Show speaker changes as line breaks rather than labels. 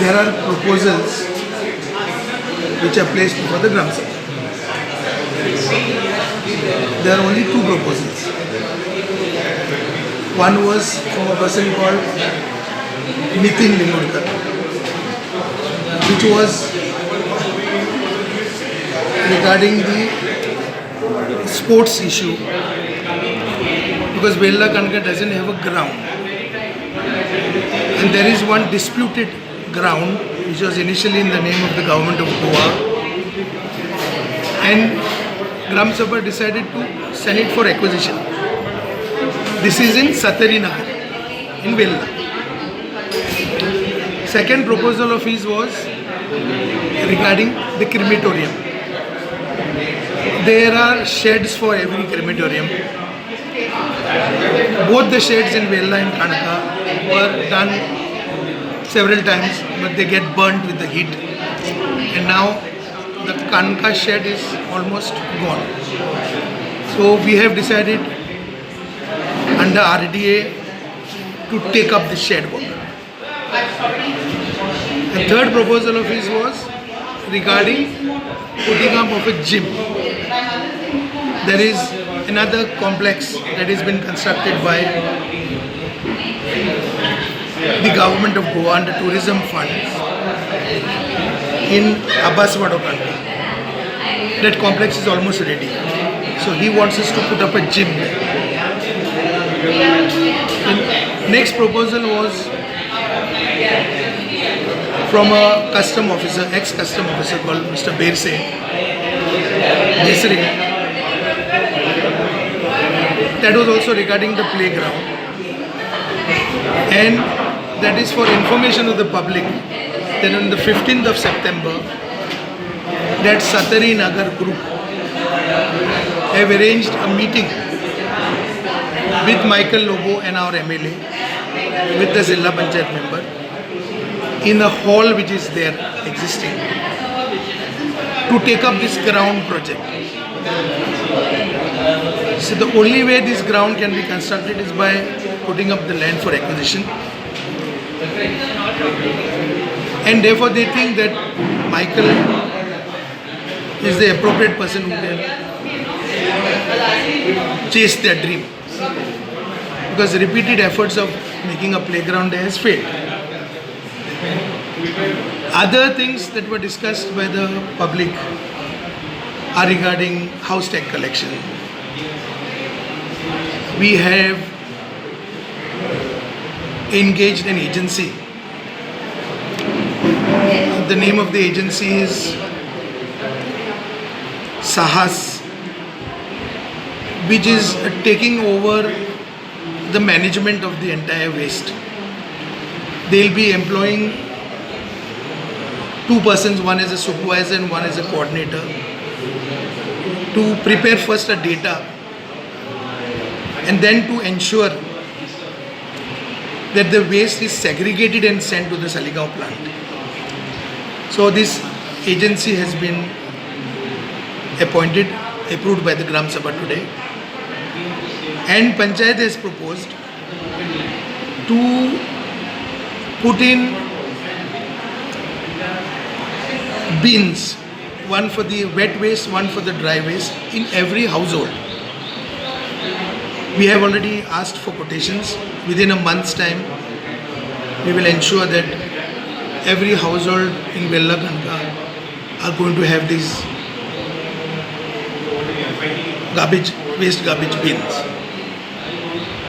there are proposals which are placed before the Gram Sabha. There are only two proposals. One was from a person called Nitin Limudkar, which was regarding the sports issue, because Vella Kanka doesn't have a ground, and there is one disputed ground which was initially in the name of the government of Goa, and Gram Sabha decided to send it for acquisition. This is in Satari Nagar in Vella. Second proposal of his was regarding the crematorium. There are sheds for every crematorium. Both the sheds in Vella and Kanka were done several times, but they get burnt with the heat. And now the Kanka shed is almost gone. So we have decided under RDA to take up the shed work. The third proposal of his was regarding putting up of a gym. There is another complex that has been constructed by the government of Goa under tourism funds in Abbaswado Kanka. That complex is almost ready. So he wants us to put up a gym there. The next proposal was from a custom officer, ex-custom officer called Mr. Desri. That was also regarding the playground, and that is for information of the public. Then on the 15th of September, that Satari Nagar group have arranged a meeting with Michael Lobo and our MLA, with the Zilla Panchayat member, in a hall which is there existing, to take up this ground project. So the only way this ground can be constructed is by putting up the land for acquisition, and therefore they think that Michael is the appropriate person who can chase their dream, because repeated efforts of making a playground there has failed. Other things that were discussed by the public are regarding house tax collection. We have engaged an agency. The name of the agency is Sahas, which is taking over the management of the entire waste. They'll be employing two persons, one is a supervisor and one is a coordinator, to prepare first a data and then to ensure that the waste is segregated and sent to the Saligaon plant. So this agency has been appointed, approved by the Gram Sabha today, and Panchayat has proposed to put in bins, one for the wet waste, one for the dry waste, in every household. We have already asked for quotations. Within a month's time, we will ensure that every household in Vella Kanka are going to have these waste garbage bins.